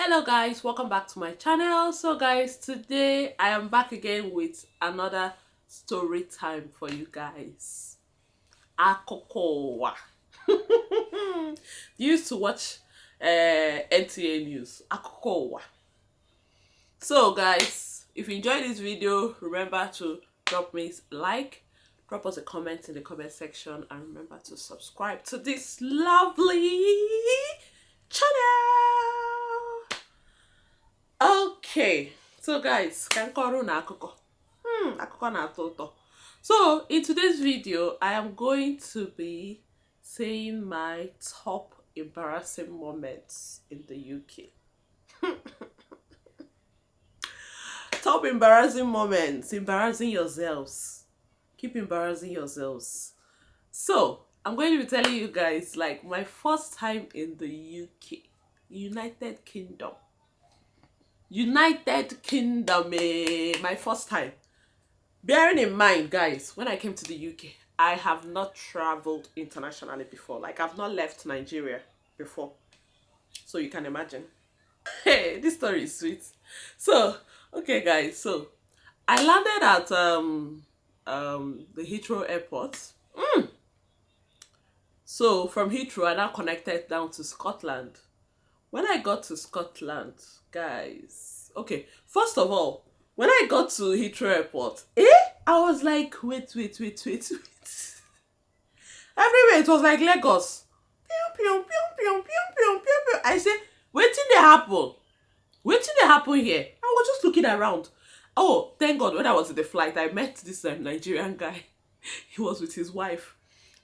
Hello guys, welcome back to my channel. So guys, today I am back again with another story time for you guys. Akokowa. You used to watch NTA news. Akokowa. So guys, if you enjoyed this video, remember to drop me a like, drop us a comment in the comment section, and remember to subscribe to this lovely channel. Okay, so guys, akụkọ na-atọ ụtọ. So in today's video, I am going to be saying my top embarrassing moments in the UK. Top embarrassing moments, embarrassing yourselves. Keep embarrassing yourselves. So I'm going to be telling you guys like my first time in the UK, United Kingdom. My first time. Bearing in mind, guys, when I came to the UK, I have not traveled internationally before. Like, I've not left Nigeria before. So you can imagine. Hey, this story is sweet. So, okay, guys. So, I landed at the Heathrow Airport. So, from Heathrow, I now connected down to Scotland. When I got to Scotland, guys, okay, first of all, when I got to Heathrow Airport, I was like, wait. Everywhere it was like Lagos. I said, wait till they happen. Wait till they happen here. I was just looking around. Oh, thank God, when I was in the flight, I met this Nigerian guy. He was with his wife.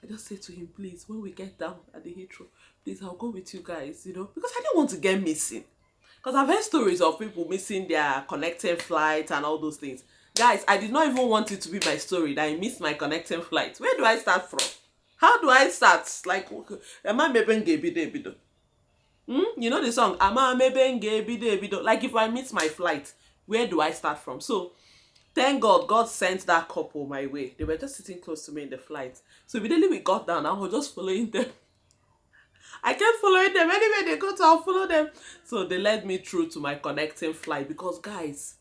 I just said to him, please, when we get down at the Heathrow, please, I'll go with you guys, because I didn't want to get missing. Because I've heard stories of people missing their connecting flights and all those things. Guys, I did not even want it to be my story that I missed my connecting flight. Where do I start from? How do I start? Like, am I maybe bido? You know the song, am I maybe bido? Like, if I miss my flight, where do I start from? So, thank God, God sent that couple my way. They were just sitting close to me in the flight. So immediately we got down, I was just following them. I kept following them. Anywhere they go to, I'll follow them. So they led me through to my connecting flight. Because guys,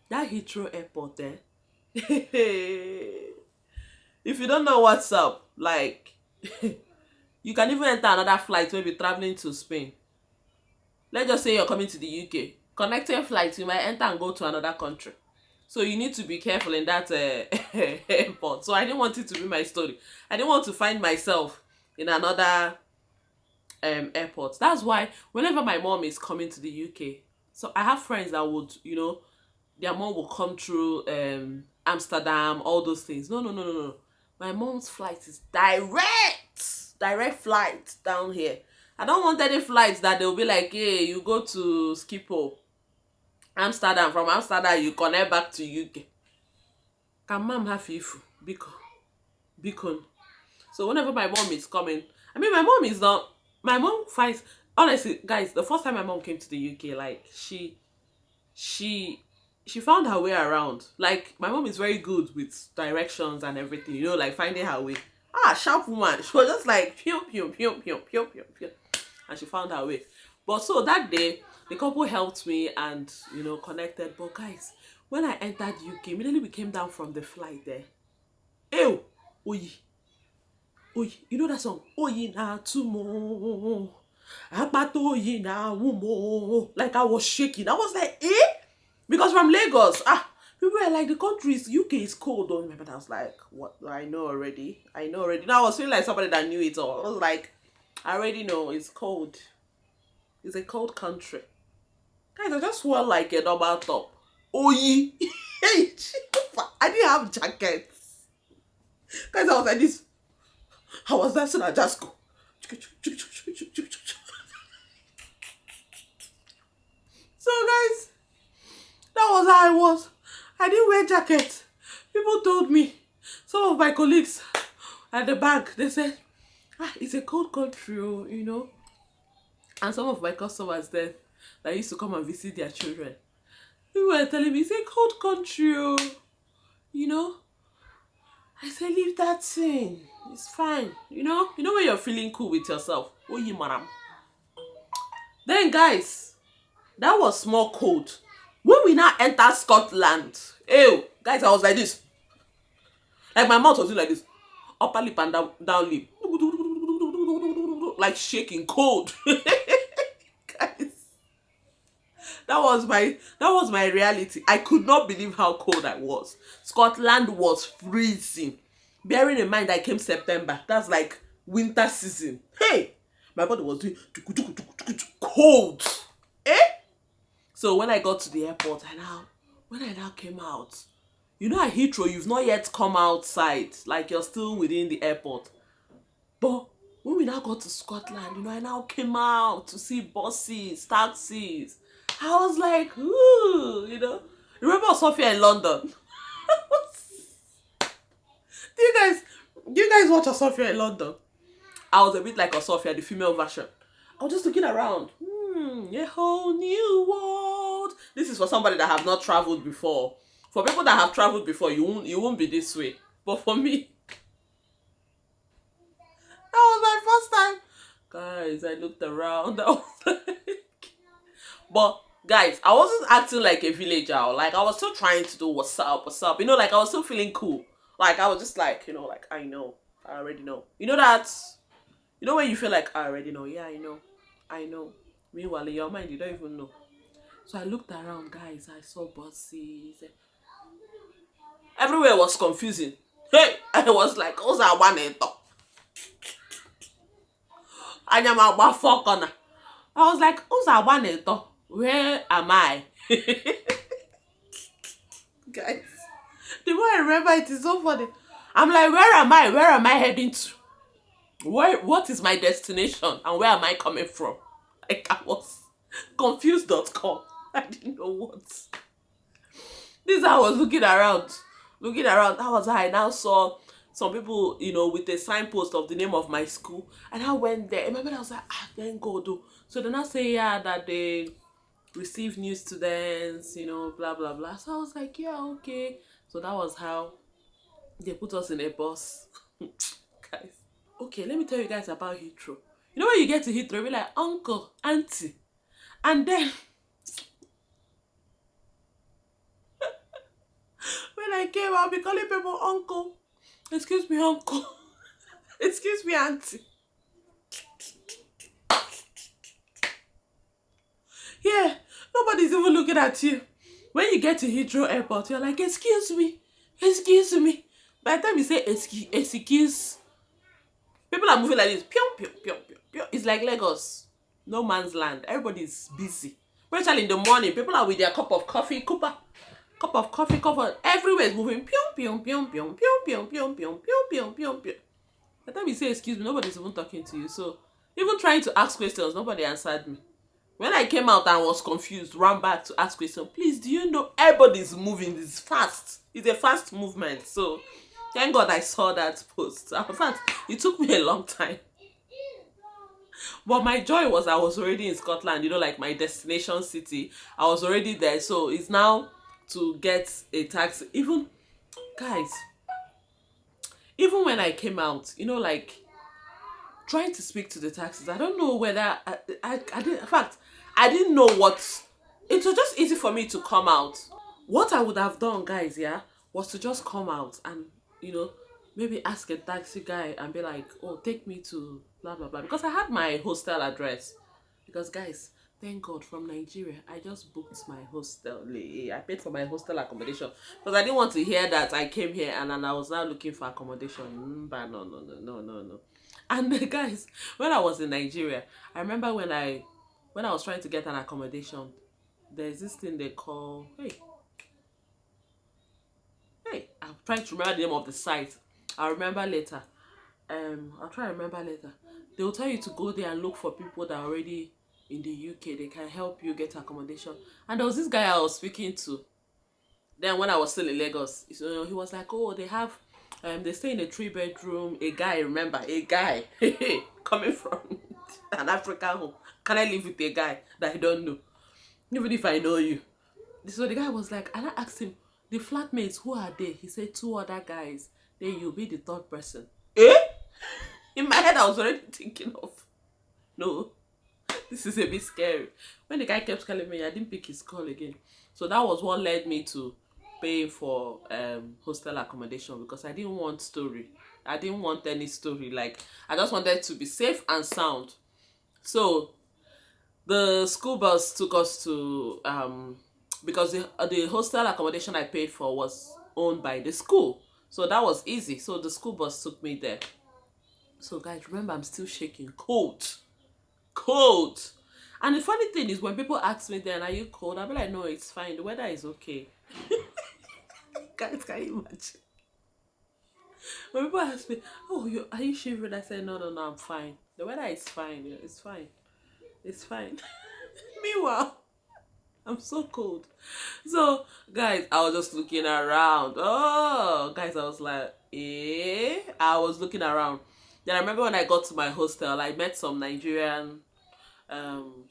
that Heathrow Airport there, if you don't know what's up, like, you can even enter another flight, maybe traveling to Spain. Let's just say you're coming to the UK. Connecting flights, you might enter and go to another country. So you need to be careful in that airport. So I didn't want it to be my story. I didn't want to find myself in another airport. That's why whenever my mom is coming to the UK, so I have friends that would, their mom will come through Amsterdam, all those things. No. My mom's flight is direct flight down here. I don't want any flights that they'll be like, hey, you go to Schiphol, Amsterdam. From Amsterdam, you connect back to UK. Can mom have ifu? Beacon. So whenever my mom is coming, my mom finds, honestly, guys, the first time my mom came to the UK, like, she found her way around. Like, my mom is very good with directions and everything, like finding her way. Sharp woman. She was just like, pew. And she found her way. But so that day, the couple helped me and, connected. But guys, when I entered UK, immediately we came down from the flight there. Ew! Oyi, you know that song? Oyi na tumo, apato oyi na wumo. Like, I was shaking. I was like, because from Lagos, people were like, the UK is cold. Don't remember. I was like, what? I know already. Now I was feeling like somebody that knew it all. I was like, I already know it's cold. It's a cold country. Guys, I just wore like a normal top. Oyi. I didn't have jackets. Guys, I was like this. I was dancing, I just go. So guys, that was how I was. I didn't wear jacket. People told me, some of my colleagues at the back, they said, it's a cold country, And some of my customers then that used to come and visit their children, they were telling me, it's a cold country, I said, leave that thing. It's fine. When you're feeling cool with yourself. Oh, you madam. Then, guys, That was small cold. When we now enter Scotland, ew, guys, I was like this. Like my mouth was doing like this. Upper lip and down lip. Like shaking cold. Guys, that was my reality. I could not believe how cold I was. Scotland was freezing. Bearing in mind I came September. That's like winter season. Hey, my body was doing cold. Eh? So when I got to the airport, when I now came out, at Heathrow, you've not yet come outside. Like you're still within the airport. But when we now got to Scotland, I now came out to see buses, taxis. I was like, ooh. Remember Sophia in London? Do you guys watch Sophia in London? I was a bit like Sophia, the female version. I was just looking around. A whole new world. This is for somebody that have not traveled before. For people that have traveled before, you won't be this way. But for me, that was my first time. Guys, I looked around. I was like, but guys, I wasn't acting like a villager. Like I was still trying to do what's up. Like I was still feeling cool. Like I was just like, like I know. I already know. That. When you feel like I already know. Yeah, I know. Meanwhile, in your mind, you don't even know. So I looked around, guys. I saw buses. Everywhere was confusing. Hey, I was like, "Who's that one?" I was like, "Who's that one?" Where am I? Guys, the more I remember, it is so funny. I'm like, where am I? Where am I heading to? What is my destination? And where am I coming from? Like, I was confused.com. I didn't know what. This I was looking around. That was how I now saw some people, with a signpost of the name of my school. And I went there. Remember, I was like, thank God. So they now say, yeah, that they receive new students, blah, blah, blah. So I was like, yeah, okay. So that was how they put us in a bus. Guys. Okay, let me tell you guys about Heathrow. When you get to Heathrow, you're like, uncle, auntie. And then, when I came, I'll be calling people uncle. Excuse me, uncle. Excuse me, auntie. Yeah, nobody's even looking at you. When you get to Heathrow Airport, you're like, excuse me. By the time you say excuse, people are moving like this. Pew, pew, pew, pew, pew. It's like Lagos. No man's land. Everybody's busy. Especially in the morning, people are with their cup of coffee. Everywhere is moving. Pew, pew, pew, pew, pew, pew, pew, pew, pew, pew, pew, pew. By the time you say excuse me, nobody's even talking to you. So, even trying to ask questions, nobody answered me. When I came out and was confused, ran back to ask questions. Please, do you know everybody's moving? It's fast. It's a fast movement. So, thank God I saw that post. In fact, it took me a long time. But my joy was I was already in Scotland, like my destination city. I was already there. So, it's now to get a taxi. Even, guys, even when I came out, like, trying to speak to the taxis, I don't know whether I didn't. In fact, I didn't know what. It was just easy for me to come out. What I would have done, guys, was to just come out and maybe ask a taxi guy and be like, "Oh, take me to blah blah blah," because I had my hostel address. Because, guys, thank God, from Nigeria, I just booked my hostel. I paid for my hostel accommodation because I didn't want to hear that I came here and then I was now looking for accommodation. But no. And guys, when I was in Nigeria, I remember when I was trying to get an accommodation, there's this thing they call, I'm trying to remember the name of the site. I'll remember later. I'll try to remember later. They will tell you to go there and look for people that are already in the UK. They can help you get accommodation. And there was this guy I was speaking to. Then when I was still in Lagos, he was like, oh, they have, they stay in a 3-bedroom. A guy, coming from an African home. Can I live with a guy that I don't know? Even if I know you. So the guy was like, and I asked him, the flatmates, who are they? He said 2 other guys. Then you'll be the 3rd person. In my head, I was already thinking of, no, This is a bit scary. When the guy kept calling me, I didn't pick his call again. So that was what led me to paying for hostel accommodation, because I didn't want story. I didn't want any story. Like, I just wanted to be safe and sound. So the school bus took us to because the hostel accommodation I paid for was owned by the school. So that was easy. So the school bus took me there. So guys, remember, I'm still shaking. Cold. Cold. And the funny thing is, when people ask me then, are you cold? I'll be like, no, it's fine. The weather is okay. Guys, can you imagine? When people ask me, oh, are you shivering? I say, no, no, no, I'm fine. The weather is fine. Yeah, it's fine. It's fine. Meanwhile, I'm so cold. So, guys, I was just looking around. Oh, guys, I was like, eh? I was looking around. Then I remember when I got to my hostel, I met some Nigerian,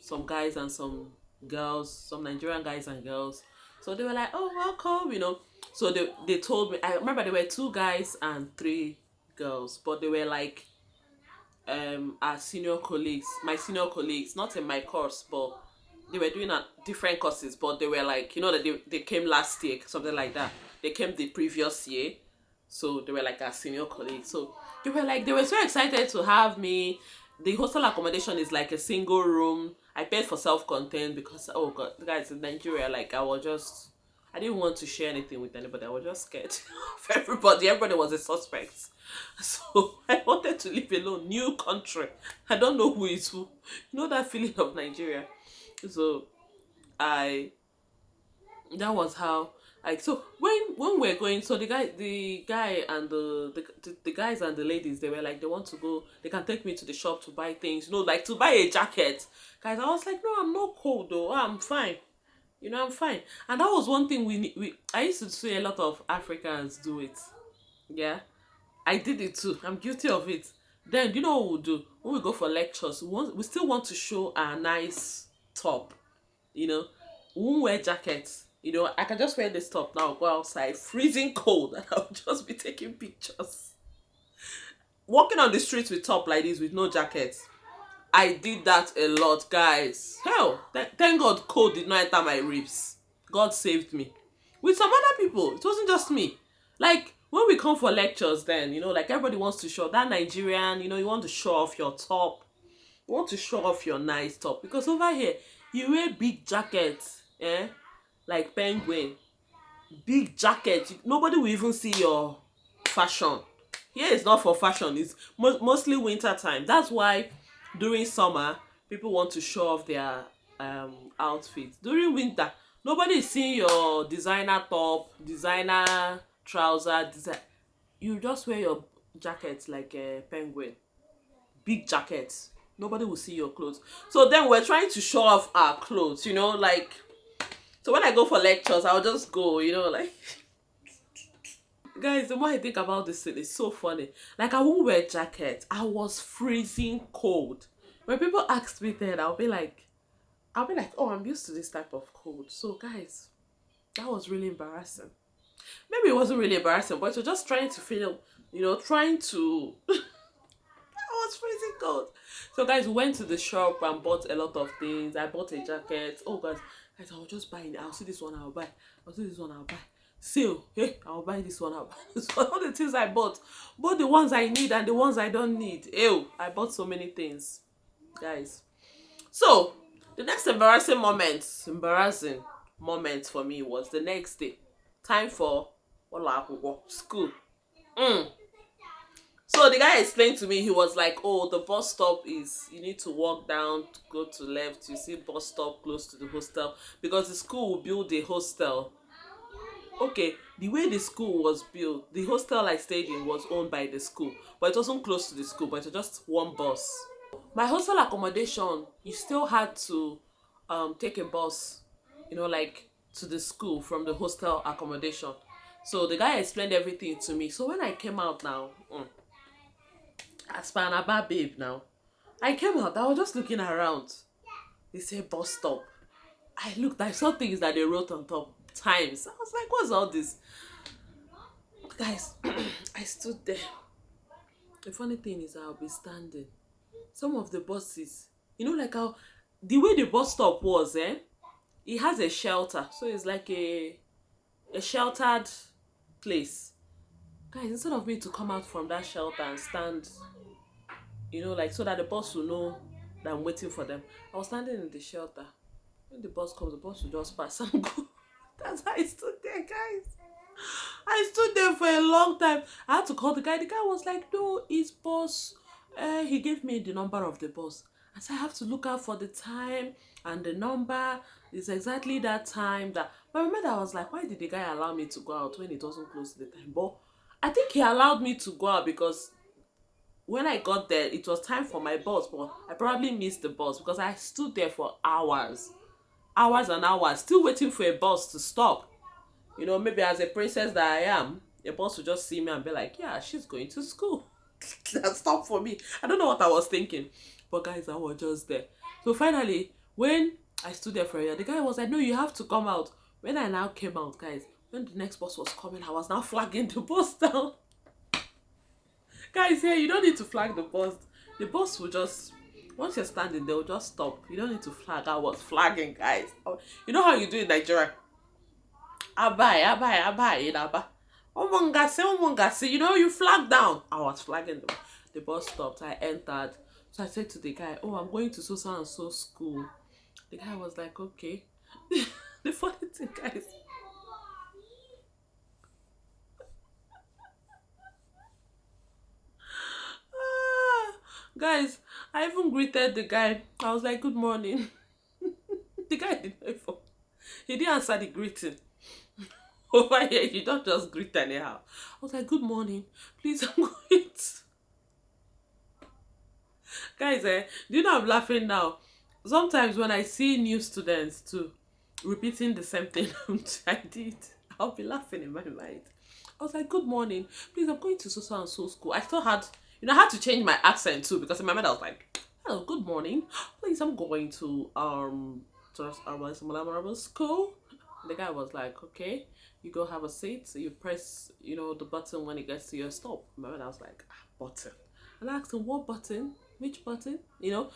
some guys and some girls, some Nigerian guys and girls. So they were like, oh, welcome, you know. So they told me, I remember there were 2 guys and 3 girls, but they were like our senior colleagues, my senior colleagues, not in my course, but they were doing different courses, but they were like, you know, that they came last year, something like that. They came the previous year, so they were like our senior colleagues. So they were so excited to have me. The hostel accommodation is like a single room. I paid for self-contained because, oh god, guys, in Nigeria, like I didn't want to share anything with anybody. I was just scared of everybody. Everybody was a suspect. So I wanted to live alone. New country. I don't know who is who. You know that feeling of Nigeria. So that was how, like, so when we're going, so the guy and the guys and the ladies, they were like, they want to go, they can take me to the shop to buy things, you know, like to buy a jacket. Guys, I was like, no, I'm not cold though. I'm fine. You know, I'm fine. And that was one thing we I used to see a lot of Africans do it. Yeah. I did it too. I'm guilty of it. Then you know what we'll do? When we go for lectures, we still want to show our nice top. You know, we won't wear jackets. You know, I can just wear this top now, go outside, freezing cold, and I'll just be taking pictures. Walking on the streets with top like this with no jacket. I did that a lot, guys. Hell, thank God cold did not enter my ribs. God saved me. With some other people, it wasn't just me. Like, when we come for lectures then, you know, like everybody wants to show that Nigerian, you know, you want to show off your top. You want to show off your nice top. Because over here, you wear big jackets, like penguin. Big jacket. Nobody will even see your fashion. Here it's not for fashion. It's mostly winter time. That's why during summer, people want to show off their outfits. During winter, nobody is seeing your designer top, designer trouser. You just wear your jacket like a penguin. Big jacket. Nobody will see your clothes. So then we're trying to show off our clothes, you know, like. So when I go for lectures, I'll just go, you know, like. Guys, the more I think about this thing, it's so funny. Like, I won't wear jacket. I was freezing cold. When people ask me then, I'll be like, oh, I'm used to this type of cold. So guys, that was really embarrassing. Maybe it wasn't really embarrassing, but you're just trying to feel, you know, trying to. I was freezing cold. So guys, we went to the shop and bought a lot of things. I bought a jacket. Oh guys, I'll just buy it. I'll see this one, I'll buy. I'll see this one, I'll buy. Sale, hey, I'll buy this one, I'll buy this one. All the things I bought, both the ones I need and the ones I don't need. Ew, I bought so many things, guys. So the next embarrassing moment for me was the next day. Time for school. So the guy explained to me, he was like, oh, the bus stop is, you need to walk down, to go to left, you see bus stop close to the hostel, because the school will build a hostel. Okay, the way the school was built, the hostel I stayed in was owned by the school, but it wasn't close to the school, but it was just one bus. My hostel accommodation, you still had to take a bus, you know, like to the school from the hostel accommodation. So the guy explained everything to me. So when I came out now, as per an Aba babe now, I came out, I was just looking around. They said bus stop. I looked, I saw things that they wrote on top. Times. I was like, what's all this? Guys, I stood there. The funny thing is I'll be standing. Some of the buses, you know, like how the way the bus stop was, it has a shelter, so it's like a sheltered place. Guys, instead of me to come out from that shelter and stand, like so that the bus will know that I'm waiting for them, I was standing in the shelter. When the bus comes, the bus will just pass and go. That's how I stood there, guys. I stood there for a long time. I had to call the guy. The guy was like, no, it's bus. He gave me the number of the bus. I said, I have to look out for the time and the number. It's exactly that time that. But remember, I was like, why did the guy allow me to go out when it wasn't close to the time? But I think he allowed me to go out because when I got there, it was time for my bus. But I probably missed the bus because I stood there for hours. Hours and hours, still waiting for a bus to stop. Maybe as a princess that I am, a boss would just see me and be like, yeah, she's going to school. Stop for me. I don't know what I was thinking. But guys, I was just there. So finally, when I stood there for a year, the guy was like, no, you have to come out. When I now came out, guys, when the next bus was coming, I was now flagging the bus down. Guys, here, you don't need to flag the bus. The bus will just, once you're standing, they'll just stop. You don't need to flag. I was flagging, guys. You know how you do in Nigeria? Abai, abai, abai, abai. Omongase, you flag down. I was flagging the bus stopped. I entered. So I said to the guy, oh, I'm going to so and so school. The guy was like, okay. The funny thing, guys. Guys, I even greeted the guy. I was like, good morning. The guy didn't even. He didn't answer the greeting. Over here, you don't just greet anyhow. I was like, good morning. Please, I'm going to... Guys, do you know I'm laughing now? Sometimes when I see new students too, repeating the same thing I did, I'll be laughing in my mind. I was like, good morning. Please, I'm going to so and so school. I still had, I had to change my accent too because in my mind I was like, hello, good morning. Please, I'm going to school. The guy was like, okay, you go have a seat. So you press, the button when it gets to your stop. Remember, I was like, button. And I asked him, what button? Which button? And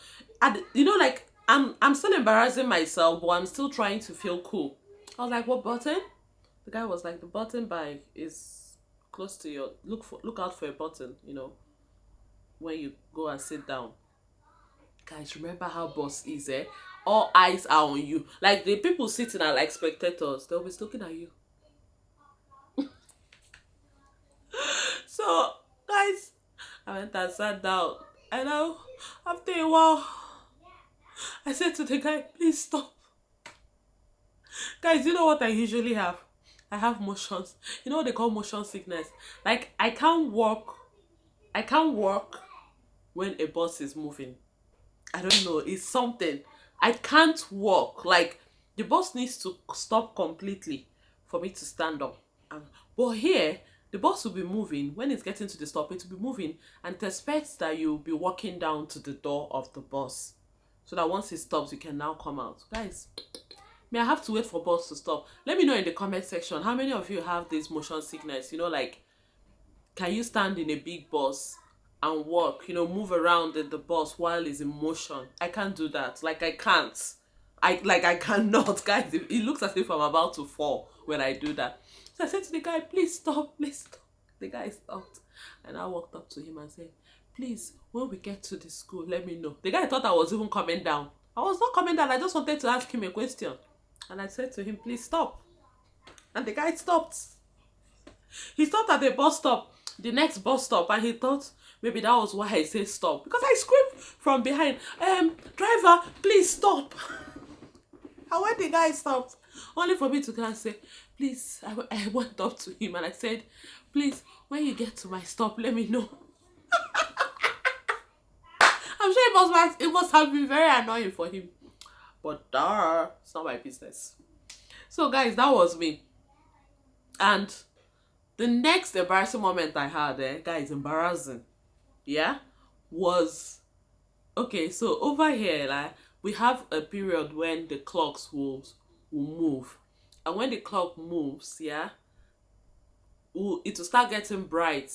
like I'm still embarrassing myself, but I'm still trying to feel cool. I was like, what button? The guy was like, the button by is close to your look out for a button, when you go and sit down. Guys, remember how boss is, all eyes are on you. Like the people sitting are like spectators. They'll be looking at you. So, guys, I went and sat down. And now, after a while, I said to the guy, please stop. Guys, you know what I usually have? I have motions. You know what they call motion sickness? Like, I can't walk when a bus is moving. I don't know. It's something. I can't walk. Like, the bus needs to stop completely for me to stand up. But here, the bus will be moving. When it's getting to the stop, it will be moving. And it expects that you'll be walking down to the door of the bus. So that once it stops, you can now come out. Guys, may I have to wait for bus to stop? Let me know in the comment section, how many of you have this motion sickness? Like, can you stand in a big bus and walk, move around in the bus while it's in motion? I can't do that. Like, I can't. I cannot, guys. It looks as if I'm about to fall when I do that. So I said to the guy, please stop, please stop. The guy stopped. And I walked up to him and said, please, when we get to the school, let me know. The guy thought I was even coming down. I was not coming down. I just wanted to ask him a question. And I said to him, please stop. And the guy stopped. He stopped at the bus stop, the next bus stop, and he thought maybe that was why I said stop. Because I screamed from behind, driver, please stop. And when the guy stopped, only for me to go and say, please, I went up to him and I said, please, when you get to my stop, let me know. I'm sure it must have been very annoying for him. But it's not my business. So guys, that was me. And the next embarrassing moment I had, guys, embarrassing, was, okay, so over here, like, we have a period when the clocks will move. And when the clock moves, it will start getting bright.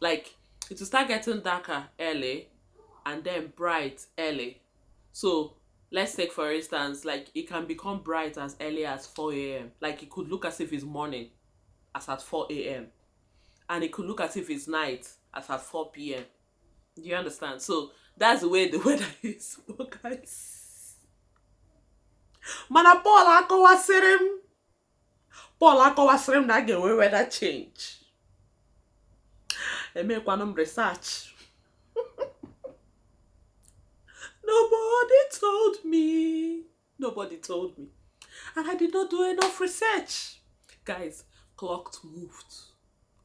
Like, it will start getting darker early and then bright early. So Let's take for instance, like it can become bright as early as 4 a.m. Like it could look as if it's morning as at 4 a.m. And it could look as if it's night as at 4 p.m. Do you understand? So that's the way the weather is, oh, guys. Mana Paul akọwasịrị na a ga-enwe weather change. Emekwanụ m research. Nobody told me. Nobody told me. And I did not do enough research. Guys, clocked moved.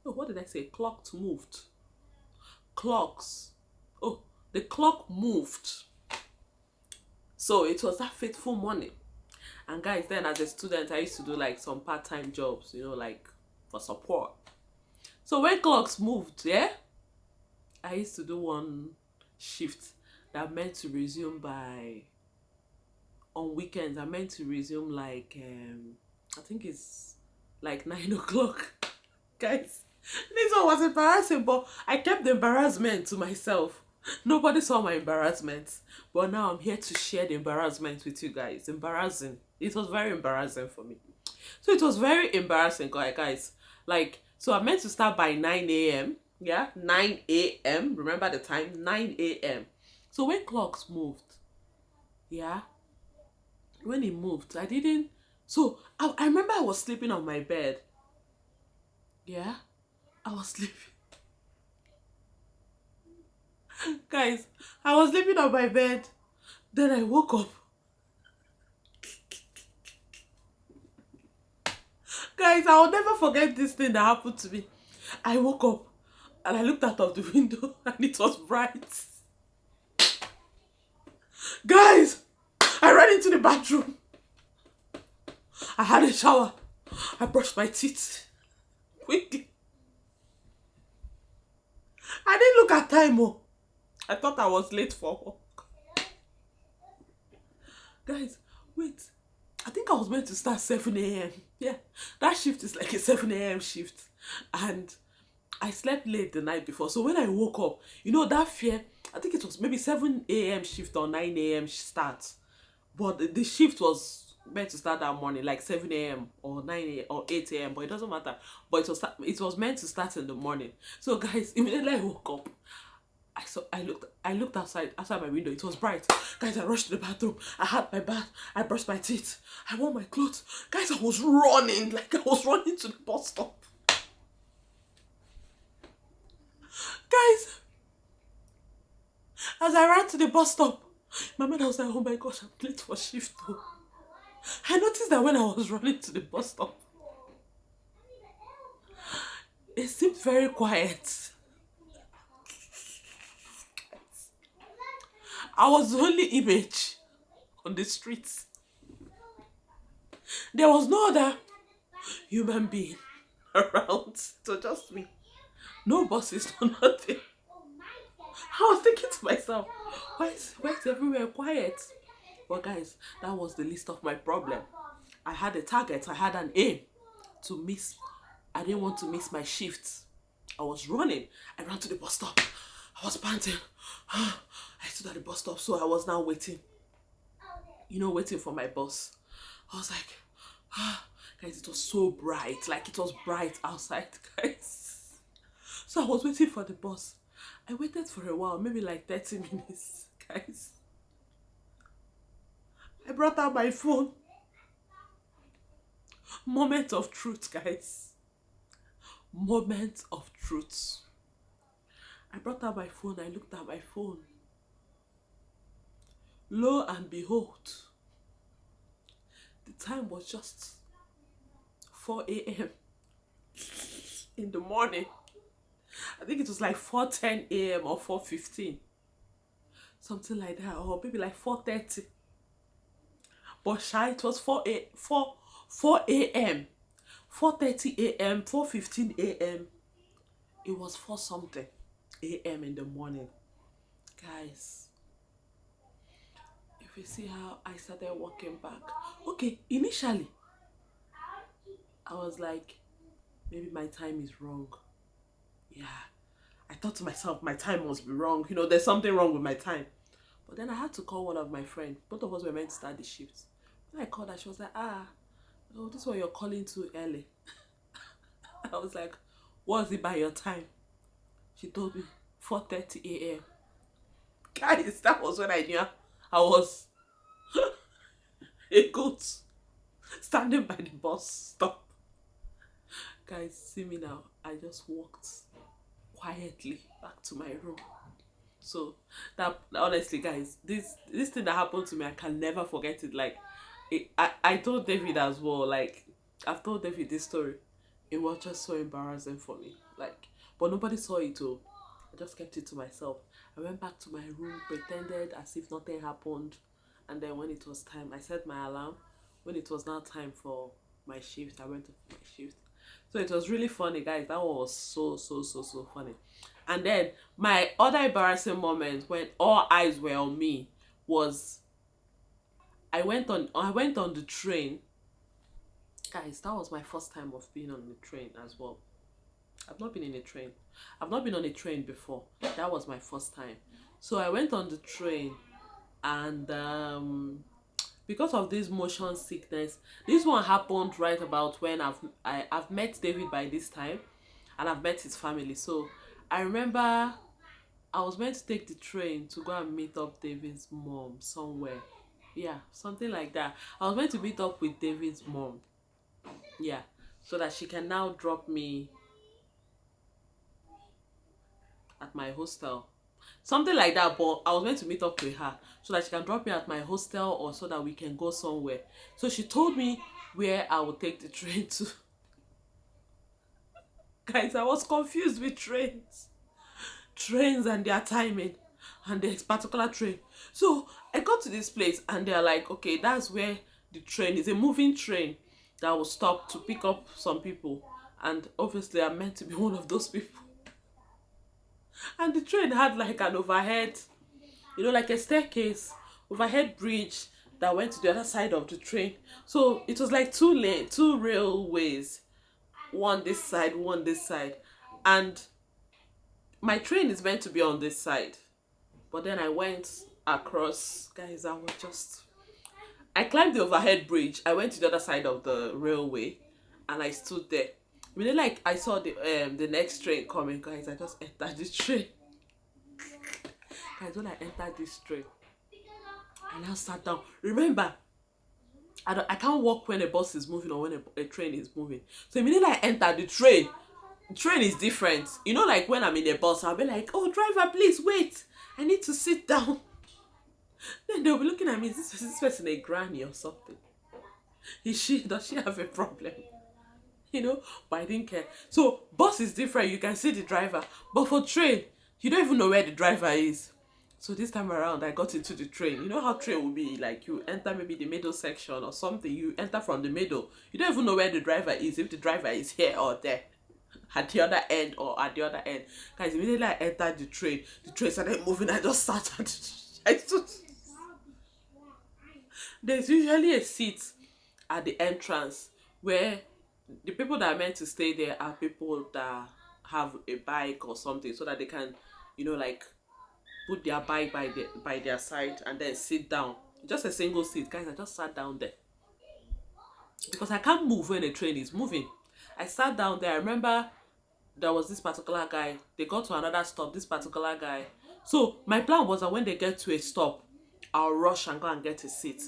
Oh, what did I say? Clocked moved. Clocks. Oh, the clock moved. So it was that fateful morning. And guys, then as a student, I used to do like some part-time jobs, like for support. So when clocks moved, yeah, I used to do one shift that meant to resume on weekends. I meant to resume like, I think it's like 9 o'clock. Guys, this one was embarrassing, but I kept the embarrassment to myself. Nobody saw my embarrassment, but now I'm here to share the embarrassment with you guys. Embarrassing. It was very embarrassing for me. So it was very embarrassing, guys. Like, so I meant to start by 9 a.m. Yeah, 9 a.m. Remember the time? 9 a.m. So when clocks moved, yeah, when it moved, I didn't. So I remember I was sleeping on my bed. Yeah, I was sleeping. Guys, I was sleeping on my bed. Then I woke up. Guys, I will never forget this thing that happened to me. I woke up and I looked out of the window and it was bright. Guys, I ran into the bathroom. I had a shower. I brushed my teeth quickly. I didn't look at time. Oh, I thought I was late for work. Guys, wait. I think I was meant to start 7 a.m. Yeah, that shift is like a 7 a.m. shift. And I slept late the night before. So when I woke up, that fear, I think it was maybe 7 a.m. shift or 9 a.m. start. But the shift was meant to start that morning, like 7 a.m. or 9 a.m. or 8 a.m. But it doesn't matter. But it was meant to start in the morning. So guys, immediately I woke up, I looked outside my window. It was bright. Guys, I rushed to the bathroom. I had my bath. I brushed my teeth. I wore my clothes. Guys, I was running. Like I was running to the bus stop. Guys, as I ran to the bus stop, my mother was like, oh my gosh, I'm late for shift. I noticed that when I was running to the bus stop, it seemed very quiet. I was the only image on the streets. There was no other human being around. So just me. No buses, no nothing. I was thinking to myself, why is everywhere quiet? But guys, that was the least of my problem. I had a target, I had an aim to miss. I didn't want to miss my shift. I was running. I ran to the bus stop. I was panting. I stood at the bus stop, so I was now waiting. Waiting for my bus. I was like, guys, it was so bright. Like it was bright outside, guys. So I was waiting for the bus. I waited for a while, maybe like 30 minutes, guys. I brought out my phone. Moment of truth, guys. Moment of truth. I brought out my phone. I looked at my phone. Lo and behold, the time was just 4 a.m. in the morning. I think it was like 4:10 a.m. or 4:15. Something like that. Or maybe like 4:30. But it was 4 a.m. 4:30 a.m. 4:15 a.m. It was 4 something a.m. in the morning. Guys, if you see how I started walking back. Okay, initially, I was like, maybe my time is wrong. Yeah. I thought to myself, my time must be wrong. There's something wrong with my time. But then I had to call one of my friends. Both of us were meant to start the shift. When I called her, she was like, oh, this one you're calling too early. I was like, what's it by your time? She told me 4:30 a.m. Guys, that was when I knew I was a goat standing by the bus stop. Guys, see me now. I just walked quietly back to my room. So that honestly, guys, this thing that happened to me, I can never forget it. Like, I told David as well. Like, I've told David this story. It was just so embarrassing for me. Like, but nobody saw it. Oh, I just kept it to myself. I went back to my room, pretended as if nothing happened, and then when it was time, I set my alarm. When it was now time for my shift, I went to my shift. So it was really funny, guys. That one was so funny. And then my other embarrassing moment when all eyes were on me was I went on the train. Guys, that was my first time of being on the train as well. I've not been in a train. I've not been on a train before. That was my first time. So I went on the train, and because of this motion sickness, this one happened right about when I've met David by this time, and I've met his family. So I remember I was meant to take the train to go and meet up David's mom somewhere. Yeah, something like that. I was meant to meet up with David's mom. Yeah, so that she can now drop me at my hostel. Something like that, but I was meant to meet up with her so that she can drop me at my hostel, or so that we can go somewhere. So she told me where I would take the train to. Guys, I was confused with trains and their timing and this particular train. So I got to this place and they're like, okay, that's where the train is, a moving train that will stop to pick up some people. And obviously I'm meant to be one of those people. And the train had like an overhead, like a staircase, overhead bridge that went to the other side of the train. So it was like two railways, one this side, one this side. And my train is meant to be on this side. But then I went across, guys, I climbed the overhead bridge. I went to the other side of the railway and I stood there. Really, like, I saw the next train coming, guys. I just entered the train. Guys, when I entered this train, I now sat down. Remember, I can't walk when a bus is moving or when a train is moving. So immediately I entered the train is different. Like when I'm in a bus, I'll be like, oh, driver, please wait. I need to sit down. Then they'll be looking at me, is this person a granny or something? Does she have a problem? But I didn't care. So bus is different, you can see the driver. But for train, you don't even know where the driver is. So this time around, I got into the train. You know how train will be, like you enter maybe the middle section or something. You enter from the middle. You don't even know where the driver is, if the driver is here or there, at the other end or at the other end. Guys, immediately I entered the train started moving. I just sat and I stood. There's usually a seat at the entrance where the people that are meant to stay there are people that have a bike or something, so that they can, like put their bike by their side and then sit down. Just a single seat. Guys, I just sat down there because I can't move when a train is moving. I sat down there. I remember there was this particular guy. They got to another stop, this particular guy. So my plan was that when they get to a stop, I'll rush and go and get a seat.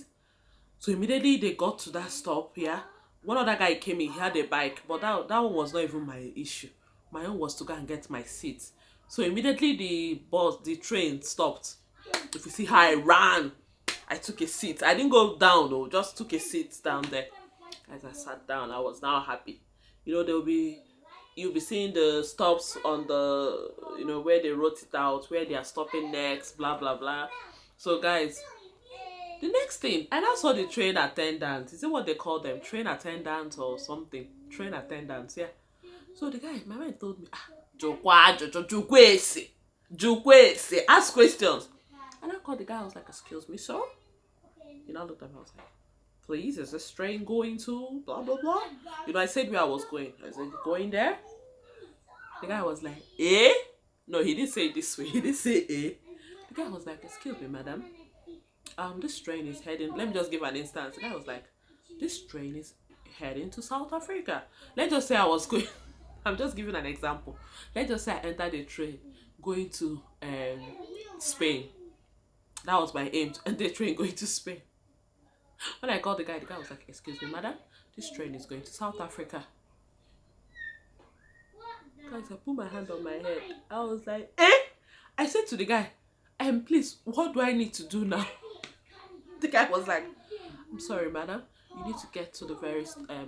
So immediately they got to that stop, yeah. One other guy came in, he had a bike, but that one was not even my issue. My own was to go and get my seat. So immediately the train stopped. If you see how I ran, I took a seat. I didn't go down though, just took a seat down there. As I sat down, I was now happy. You'll be seeing the stops on the, where they wrote it out, where they are stopping next, blah, blah, blah. So guys, the next thing, I now saw the train attendant. Is it what they call them? Train attendants or something? Train attendants, yeah. So the guy, my man told me, Jukwese, ask questions. And I called the guy, I was like, excuse me, sir? I looked at me, I was like, please, is this train going to blah, blah, blah? I said where I was going. I said, going there? The guy was like, eh? No, he didn't say it this way. He didn't say eh. The guy was like, excuse me, madam. This train is heading. Let me just give an instance. The guy was like, this train is heading to South Africa. Let's just say I was going. I'm just giving an example. Let's just say I entered a train going to Spain. That was my aim to enter a train going to Spain. When I called the guy was like, excuse me, madam, this train is going to South Africa. Guys, I put my hand on my head. I was like, eh? I said to the guy, please, what do I need to do now? The guy was like, I'm sorry, madam. You need to get to the very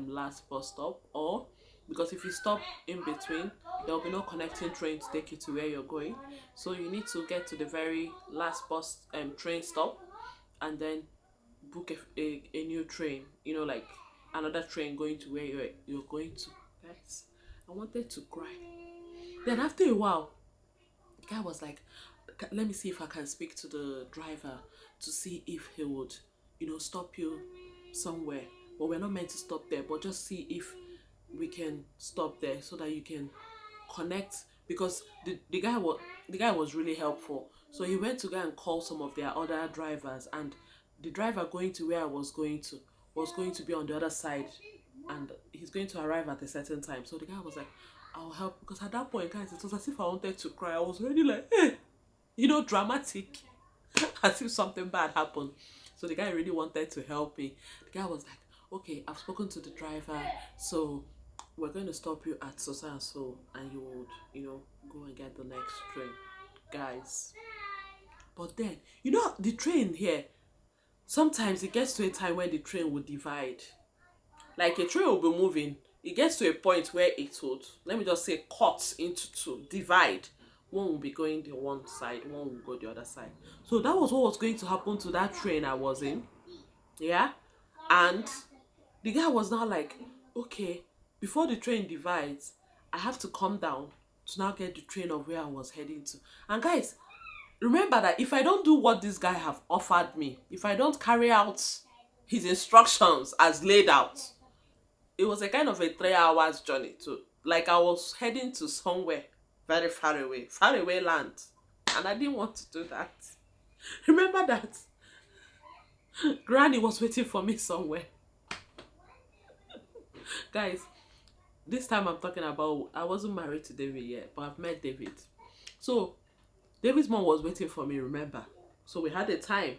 last bus stop, or because if you stop in between, there will be no connecting train to take you to where you're going. So you need to get to the very last bus train stop, and then book a new train. You know, like another train going to where you're going to. Guys, I wanted to cry. Then after a while, the guy was like, let me see if I can speak to the driver to see if he would, stop you somewhere. But we're not meant to stop there, but just see if we can stop there so that you can connect, because the guy was really helpful. So he went to go and call some of their other drivers, and the driver going to where I was going to be on the other side, and he's going to arrive at a certain time. So the guy was like, I'll help, because at that point, guys, it was as if I wanted to cry. I was already like, dramatic, as if something bad happened. So the guy really wanted to help me. The guy was like, okay, I've spoken to the driver, so we're going to stop you at so and so, and you would, go and get the next train. Guys. But then, the train here, sometimes it gets to a time when the train will divide. Like a train will be moving. It gets to a point where it would, let me just say, cut into two, divide. One will be going the one side, one will go the other side. So that was what was going to happen to that train I was in. Yeah? And the guy was now like, okay, before the train divides, I have to come down to now get the train of where I was heading to. And guys, remember that if I don't do what this guy have offered me, if I don't carry out his instructions as laid out, it was a kind of a 3 hours journey too. Like I was heading to somewhere very far away land. And I didn't want to do that. Remember that Granny was waiting for me somewhere. Guys, this time I'm talking about, I wasn't married to David yet, but I've met David. So David's mom was waiting for me, remember? So we had a time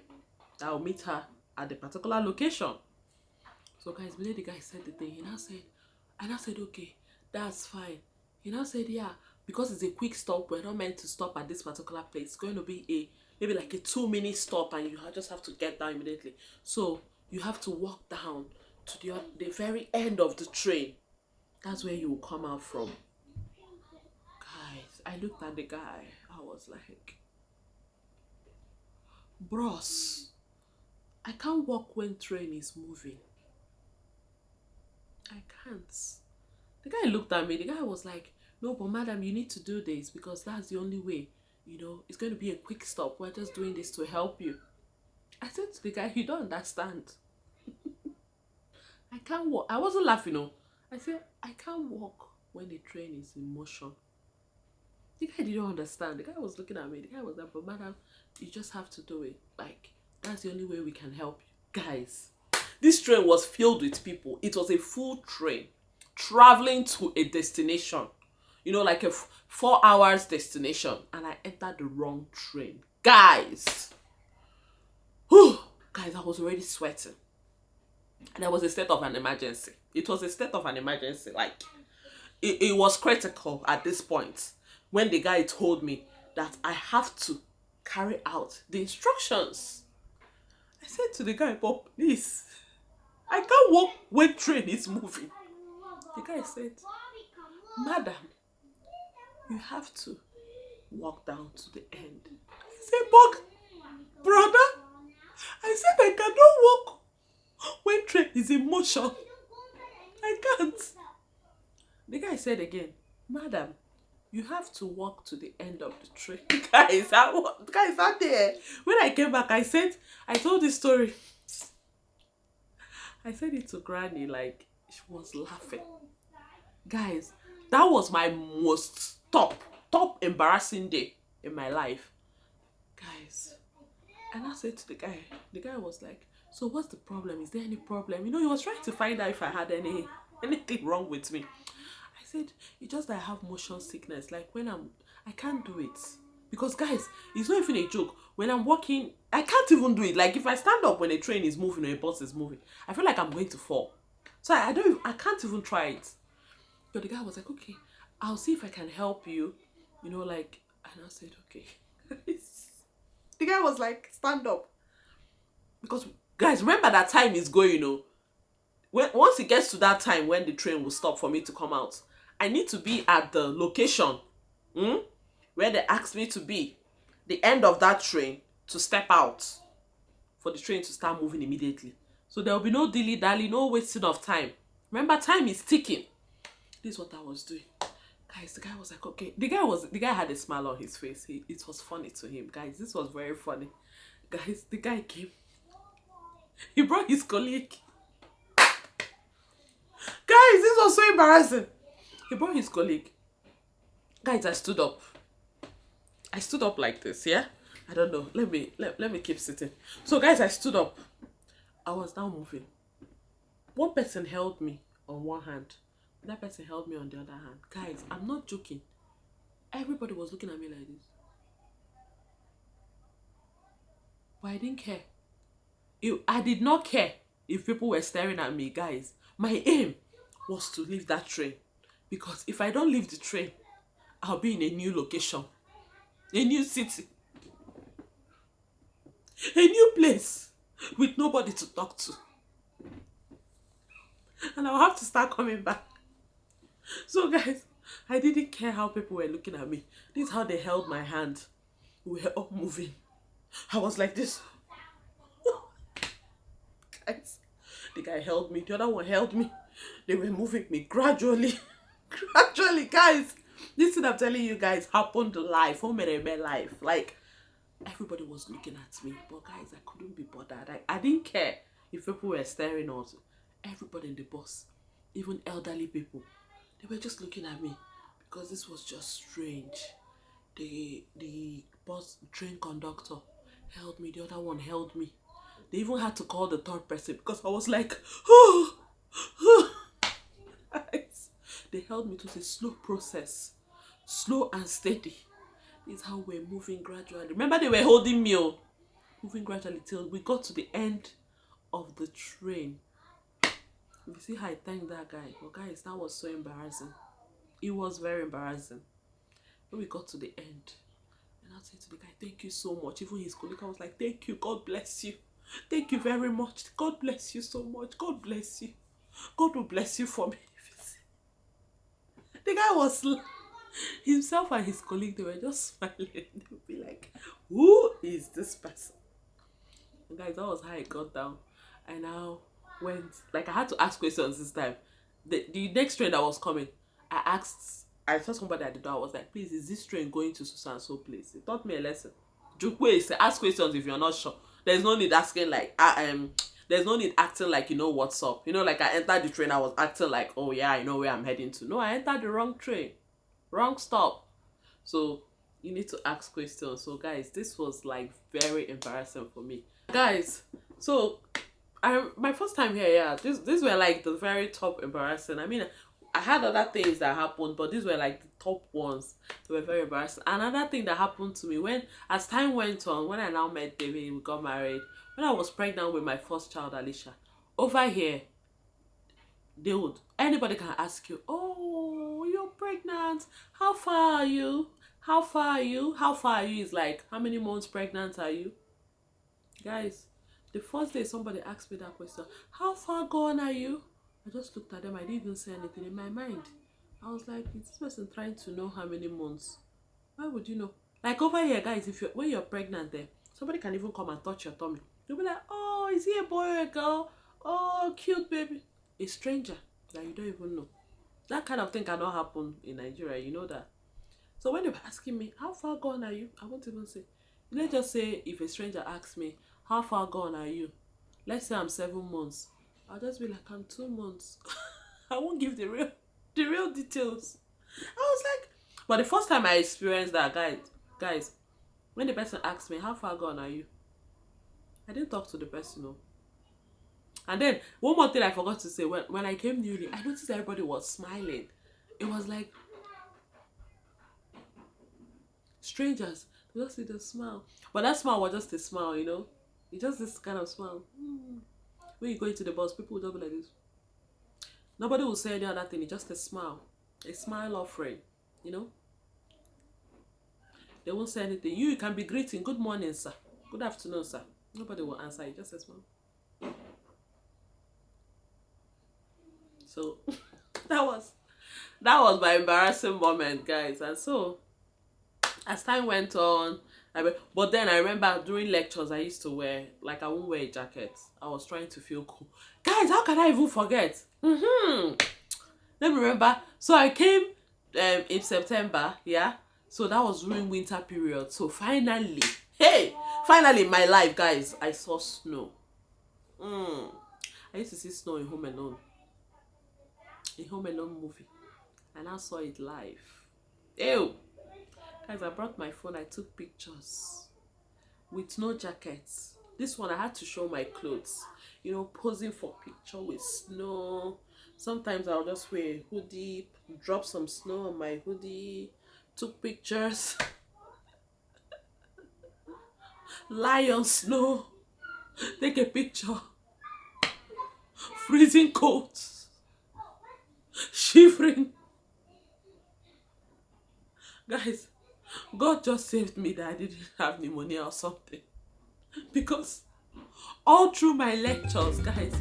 that I'll meet her at the particular location. So guys, when the guy said the thing, I now said, okay, that's fine. He now said, yeah, because it's a quick stop, we're not meant to stop at this particular place. It's going to be maybe like a 2-minute stop, and you just have to get down immediately. So you have to walk down to the very end of the train. That's where you will come out from. Guys, I looked at the guy. I was like, bros, I can't walk when train is moving. I can't. The guy looked at me. The guy was like, no, but madam, you need to do this because that's the only way. It's going to be a quick stop. We're just doing this to help you. I said to the guy, you don't understand. I can't walk. I wasn't laughing, no. I said, I can't walk when the train is in motion. The guy didn't understand. The guy was looking at me. The guy was like, but madam, you just have to do it. Like, that's the only way we can help you. Guys, this train was filled with people. It was a full train traveling to a destination. Like a 4 hours destination. And I entered the wrong train. Guys. Whew, guys, I was already sweating. And there was a state of an emergency. It was a state of an emergency. Like, it was critical at this point. When the guy told me that I have to carry out the instructions. I said to the guy, but please, I can't walk when train is moving. The guy said, madam, you have to walk down to the end. I said, but brother, I said I cannot walk when train is in motion. I can't. The guy said again, madam, you have to walk to the end of the train. Guys, out there. When I came back, I told this story. I said it to Granny, like, she was laughing. Guys, that was my most top embarrassing day in my life. Guys, and I said to the guy was like, so what's the problem? Is there any problem? You know, he was trying to find out if I had anything wrong with me. I said, it's just that I have motion sickness. Like when I can't do it. Because guys, it's not even a joke. When I'm walking, I can't even do it. Like if I stand up when a train is moving or a bus is moving, I feel like I'm going to fall. So I can't even try it. So the guy was like, okay, I'll see if I can help you. You know, like, and I said, okay. The guy was like, stand up. Because guys, remember that time is going, you know. Once it gets to that time when the train will stop for me to come out, I need to be at the location where they asked me to be, the end of that train, to step out for the train to start moving immediately. So there will be no dilly-dally, no wasting of time. Remember, time is ticking. This is what I was doing. Guys, the guy was like, okay. The guy had a smile on his face. It was funny to him. Guys, this was very funny. Guys, the guy came. He brought his colleague. Guys, this was so embarrassing. He brought his colleague. Guys, I stood up. I stood up like this, yeah? I don't know. Let me keep sitting. So guys, I stood up. I was now moving. One person held me on one hand. That person held me on the other hand. Guys, I'm not joking. Everybody was looking at me like this. But I didn't care. I did not care if people were staring at me, guys. My aim was to leave that train. Because if I don't leave the train, I'll be in a new location. A new city. A new place. With nobody to talk to. And I'll have to start coming back. So guys, I didn't care how people were looking at me. This is how they held my hand. We were all moving. I was like this. Guys, the guy held me. The other one held me. They were moving me gradually. Gradually, guys. This thing I'm telling you guys happened live. Life. Like, everybody was looking at me. But guys, I couldn't be bothered. I didn't care if people were staring at me. Everybody in the bus, even elderly people, they were just looking at me because this was just strange. The bus train conductor held me. The other one held me. They even had to call the third person because I was like, oh. Guys, they held me to a slow process, slow and steady. This is how we're moving gradually. Remember, they were holding me, moving gradually till we got to the end of the train. You see how I thanked that guy. But guys, that was so embarrassing. It was very embarrassing. When we got to the end, and I said to the guy, thank you so much. Even his colleague, I was like, thank you. God bless you. Thank you very much. God bless you so much. God bless you. God will bless you for me. The guy was himself and his colleague, they were just smiling. They would be like, who is this person? And guys, that was how I got down. I now went, like, I had to ask questions this time. The next train that was coming, I saw somebody at the door. I was like, please, is this train going to so and so place? It taught me a lesson. Ask questions if you're not sure. There's no need asking like there's no need acting like you know what's up. You know, like I entered the train, I was acting like, oh yeah, I know where I'm heading to. No, I entered the wrong train. Wrong stop. So you need to ask questions. So guys, this was like very embarrassing for me. Guys, so my first time here, yeah, these were like the very top embarrassing. I mean, I had other things that happened, but these were like the top ones. They were very embarrassing. Another thing that happened to me as time went on, when I now met David, we got married, when I was pregnant with my first child, Alicia, over here, anybody can ask you, oh, you're pregnant. How far are you? How far are you? How far are you is like, how many months pregnant are you? Guys, the first day somebody asked me that question, how far gone are you? I just looked at them. I didn't even say anything in my mind. I was like, is this person trying to know how many months? Why would you know? Like over here, guys, when you're pregnant there, somebody can even come and touch your tummy. You'll be like, oh, is he a boy or a girl? Oh, cute baby. A stranger that you don't even know. That kind of thing cannot happen in Nigeria. You know that. So when they were asking me, how far gone are you? I won't even say. Let's just say if a stranger asks me, how far gone are you? Let's say I'm 7 months. I'll just be like, I'm 2 months. I won't give the real details. I was like, but the first time I experienced that, guys, When the person asked me, how far gone are you? I didn't talk to the person, no. And then one more thing I forgot to say, when I came newly, I noticed everybody was smiling. It was like strangers. They just see the smile. But that smile was just a smile, you know? It's just this kind of smile. When you go into the bus, people will just be like this. Nobody will say any other thing. It's just a smile. A smile offering, you know? They won't say anything. You can be greeting, good morning, sir. Good afternoon, sir. Nobody will answer you, just a smile. So that was my embarrassing moment, guys. And so as time went on, but then I remember during lectures I used to wear, like, I won't wear a jacket. I was trying to feel cool. Guys, how can I even forget? Let me remember. So I came in September, yeah. So that was during winter period. So finally in my life, guys, I saw snow. I used to see snow in Home Alone. In Home Alone movie. And I saw it live. Ew. Guys, I brought my phone. I took pictures with no jackets. This one I had to show my clothes. You know, posing for picture with snow. Sometimes I'll just wear a hoodie, drop some snow on my hoodie, took pictures, lie on snow, take a picture, freezing cold, shivering. Guys, God just saved me that I didn't have pneumonia or something. Because all through my lectures, guys,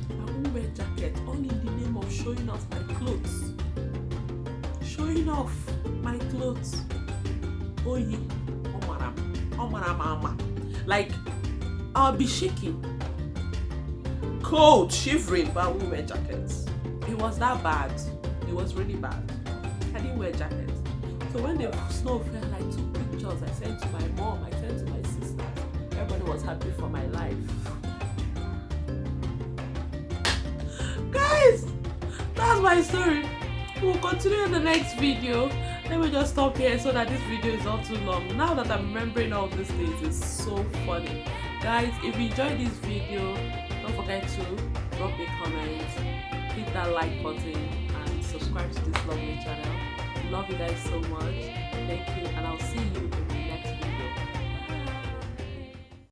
I won't wear jacket, all in the name of showing off my clothes. Showing off my clothes. Oyi, mama. Like, I'll be shaking, cold, shivering, but I won't wear jackets. It was that bad. It was really bad. I didn't wear jackets. So when the snow fell, I took pictures. I sent to my mom. I sent to my sisters. Everybody was happy for my life. Guys, that's my story. We'll continue in the next video. Let me just stop here so that this video is not too long. Now that I'm remembering all these things, it's so funny. Guys, if you enjoyed this video, don't forget to drop a comment, hit that like button, and subscribe to this lovely channel. Love you guys so much. Thank you, and I'll see you in the next